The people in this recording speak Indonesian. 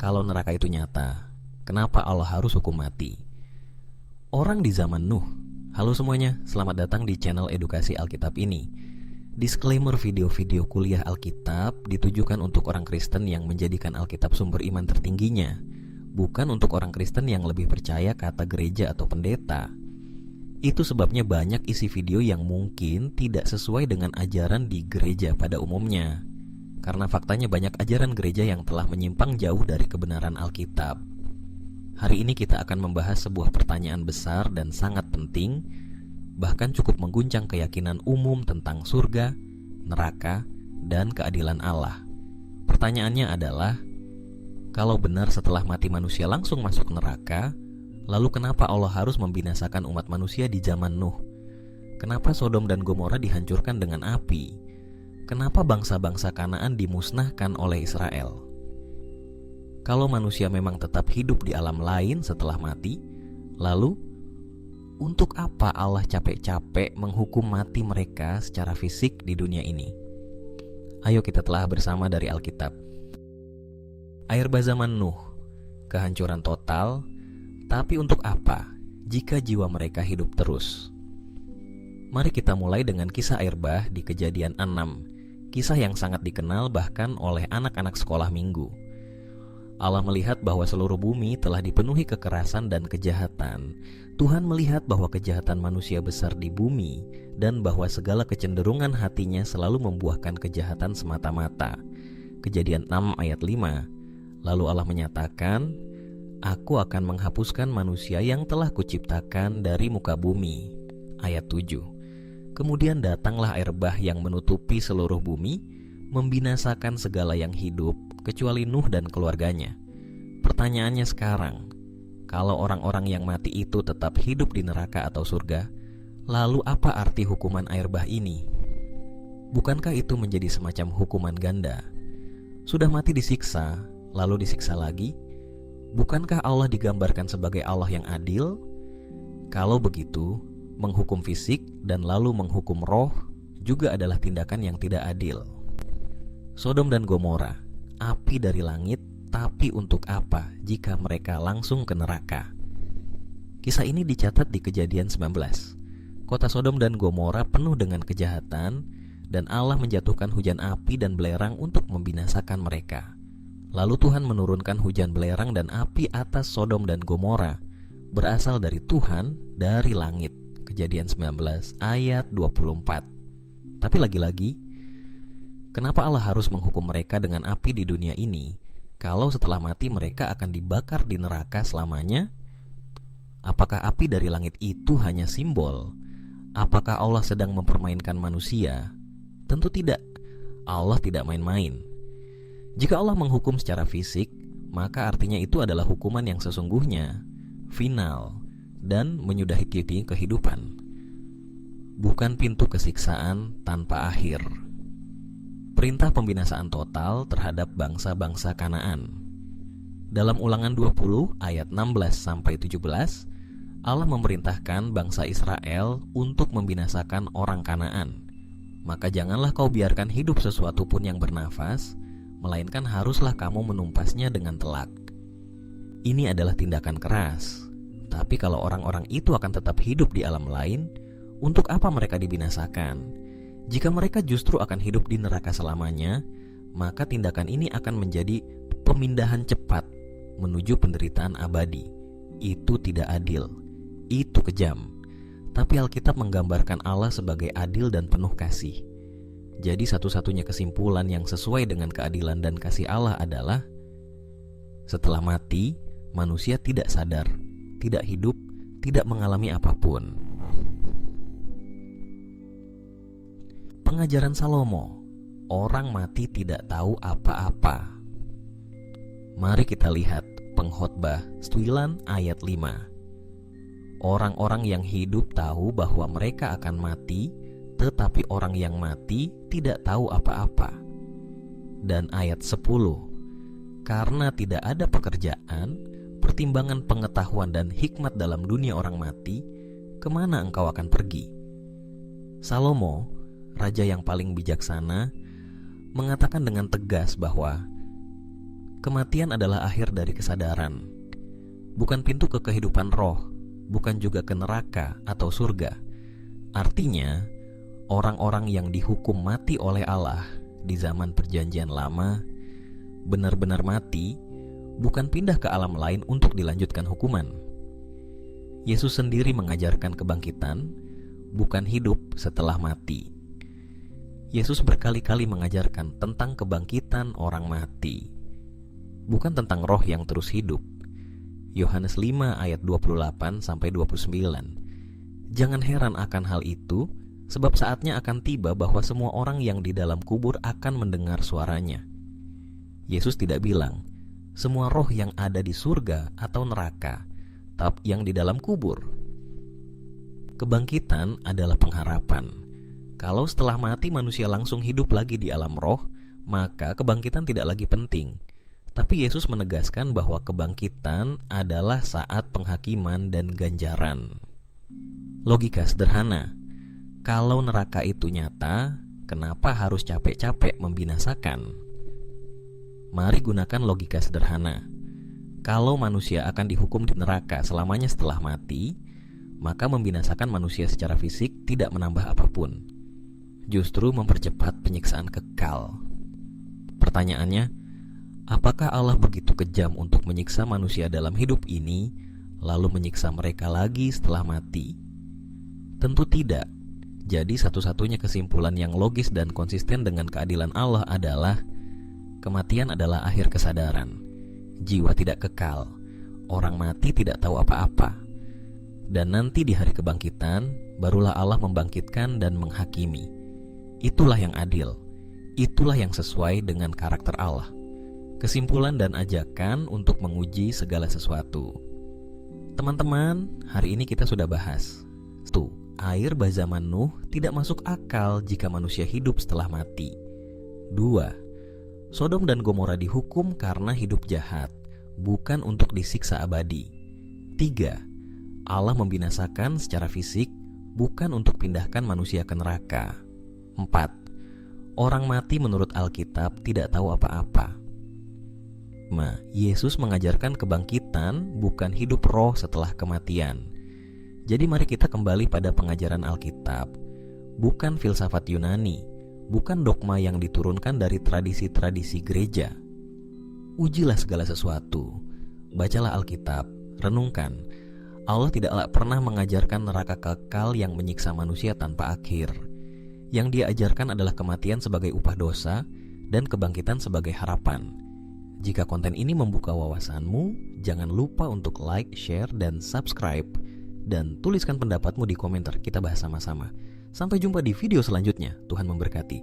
Kalau neraka itu nyata, kenapa Allah harus hukum mati? Orang di zaman Nuh. Halo semuanya, selamat datang di channel Edukasi Alkitab ini. Disclaimer, video-video kuliah Alkitab ditujukan untuk orang Kristen yang menjadikan Alkitab sumber iman tertingginya, bukan untuk orang Kristen yang lebih percaya kata gereja atau pendeta. Itu sebabnya banyak isi video yang mungkin tidak sesuai dengan ajaran di gereja pada umumnya, karena faktanya banyak ajaran gereja yang telah menyimpang jauh dari kebenaran Alkitab. Hari ini kita akan membahas sebuah pertanyaan besar dan sangat penting, bahkan cukup mengguncang keyakinan umum tentang surga, neraka, dan keadilan Allah. Pertanyaannya adalah, kalau benar setelah mati manusia langsung masuk neraka, lalu kenapa Allah harus membinasakan umat manusia di zaman Nuh? Kenapa Sodom dan Gomora dihancurkan dengan api? Kenapa bangsa-bangsa Kanaan dimusnahkan oleh Israel? Kalau manusia memang tetap hidup di alam lain setelah mati, lalu untuk apa Allah capek-capek menghukum mati mereka secara fisik di dunia ini? Ayo kita telah bersama dari Alkitab. Air bah zaman Nuh, kehancuran total. Tapi untuk apa jika jiwa mereka hidup terus? Mari kita mulai dengan kisah air bah di Kejadian 6. Kisah yang sangat dikenal bahkan oleh anak-anak sekolah minggu. Allah melihat bahwa seluruh bumi telah dipenuhi kekerasan dan kejahatan. Tuhan melihat bahwa kejahatan manusia besar di bumi dan bahwa segala kecenderungan hatinya selalu membuahkan kejahatan semata-mata. Kejadian 6 ayat 5. Lalu Allah menyatakan, Aku akan menghapuskan manusia yang telah kuciptakan dari muka bumi. Ayat 7. Kemudian datanglah air bah yang menutupi seluruh bumi, membinasakan segala yang hidup, kecuali Nuh dan keluarganya. Pertanyaannya sekarang, kalau orang-orang yang mati itu tetap hidup di neraka atau surga, lalu apa arti hukuman air bah ini? Bukankah itu menjadi semacam hukuman ganda? Sudah mati disiksa, lalu disiksa lagi? Bukankah Allah digambarkan sebagai Allah yang adil? Kalau begitu, menghukum fisik dan lalu menghukum roh juga adalah tindakan yang tidak adil. Sodom dan Gomora, api dari langit, tapi untuk apa jika mereka langsung ke neraka? Kisah ini dicatat di Kejadian 19. Kota Sodom dan Gomora penuh dengan kejahatan, dan Allah menjatuhkan hujan api dan belerang untuk membinasakan mereka. Lalu Tuhan menurunkan hujan belerang dan api atas Sodom dan Gomora, berasal dari Tuhan dari langit. Kejadian 19 ayat 24. Tapi lagi-lagi, kenapa Allah harus menghukum mereka dengan api di dunia ini, kalau setelah mati mereka akan dibakar di neraka selamanya? Apakah api dari langit itu hanya simbol? Apakah Allah sedang mempermainkan manusia? Tentu tidak. Allah tidak main-main. Jika Allah menghukum secara fisik, maka artinya itu adalah hukuman yang sesungguhnya, final, dan menyudahi titik kehidupan. Bukan pintu kesiksaan tanpa akhir. Perintah pembinasaan total terhadap bangsa-bangsa Kanaan. Dalam Ulangan 20 ayat 16-17, Allah memerintahkan bangsa Israel untuk membinasakan orang Kanaan. Maka janganlah kau biarkan hidup sesuatu pun yang bernafas, melainkan haruslah kamu menumpasnya dengan telak. Ini adalah tindakan keras. Tapi kalau orang-orang itu akan tetap hidup di alam lain, untuk apa mereka dibinasakan? Jika mereka justru akan hidup di neraka selamanya, maka tindakan ini akan menjadi pemindahan cepat menuju penderitaan abadi. Itu tidak adil. Itu kejam. Tapi Alkitab menggambarkan Allah sebagai adil dan penuh kasih. Jadi satu-satunya kesimpulan yang sesuai dengan keadilan dan kasih Allah adalah, setelah mati, manusia tidak sadar, tidak hidup, tidak mengalami apapun. Pengajaran Salomo, orang mati tidak tahu apa-apa. Mari kita lihat Pengkhotbah 9 ayat 5. Orang-orang yang hidup tahu bahwa mereka akan mati, tetapi orang yang mati tidak tahu apa-apa. Dan ayat 10, karena tidak ada pekerjaan, pertimbangan pengetahuan dan hikmat dalam dunia orang mati, kemana engkau akan pergi? Salomo, raja yang paling bijaksana, mengatakan dengan tegas bahwa Kematian adalah akhir dari kesadaran, bukan pintu ke kehidupan roh, bukan juga ke neraka atau surga. Artinya, orang-orang yang dihukum mati oleh Allah di zaman Perjanjian Lama benar-benar mati, bukan pindah ke alam lain untuk dilanjutkan hukuman. Yesus sendiri mengajarkan kebangkitan, bukan hidup setelah mati. Yesus berkali-kali mengajarkan tentang kebangkitan orang mati, bukan tentang roh yang terus hidup. Yohanes 5 ayat 28-29. Jangan heran akan hal itu, sebab saatnya akan tiba bahwa semua orang yang di dalam kubur akan mendengar suaranya. Yesus tidak bilang, semua roh yang ada di surga atau neraka, tapi yang di dalam kubur. Kebangkitan adalah pengharapan. Kalau setelah mati manusia langsung hidup lagi di alam roh, maka kebangkitan tidak lagi penting. Tapi Yesus menegaskan bahwa kebangkitan adalah saat penghakiman dan ganjaran. Logika sederhana, kalau neraka itu nyata, kenapa harus capek-capek membinasakan? Mari gunakan logika sederhana. Kalau manusia akan dihukum di neraka selamanya setelah mati, maka membinasakan manusia secara fisik tidak menambah apapun, justru mempercepat penyiksaan kekal. Pertanyaannya, apakah Allah begitu kejam untuk menyiksa manusia dalam hidup ini, lalu menyiksa mereka lagi setelah mati? Tentu tidak. Jadi satu-satunya kesimpulan yang logis dan konsisten dengan keadilan Allah adalah kematian adalah akhir kesadaran. Jiwa tidak kekal, orang mati tidak tahu apa-apa. Dan nanti di hari kebangkitan, barulah Allah membangkitkan dan menghakimi. Itulah yang adil, itulah yang sesuai dengan karakter Allah. Kesimpulan dan ajakan untuk menguji segala sesuatu. Teman-teman, hari ini kita sudah bahas. Air zaman Nuh tidak masuk akal jika manusia hidup setelah mati. 2. Sodom dan Gomora dihukum karena hidup jahat, bukan untuk disiksa abadi. 3. Allah membinasakan secara fisik, bukan untuk pindahkan manusia ke neraka. 4. Orang mati menurut Alkitab tidak tahu apa-apa. Yesus mengajarkan kebangkitan, bukan hidup roh setelah kematian. Jadi mari kita kembali pada pengajaran Alkitab, bukan filsafat Yunani, bukan dogma yang diturunkan dari tradisi-tradisi gereja. Ujilah segala sesuatu, bacalah Alkitab, renungkan. Allah tidaklah pernah mengajarkan neraka kekal yang menyiksa manusia tanpa akhir. Yang Dia ajarkan adalah kematian sebagai upah dosa dan kebangkitan sebagai harapan. Jika konten ini membuka wawasanmu, jangan lupa untuk like, share, dan subscribe. Dan tuliskan pendapatmu di komentar, kita bahas sama-sama. Sampai jumpa di video selanjutnya. Tuhan memberkati.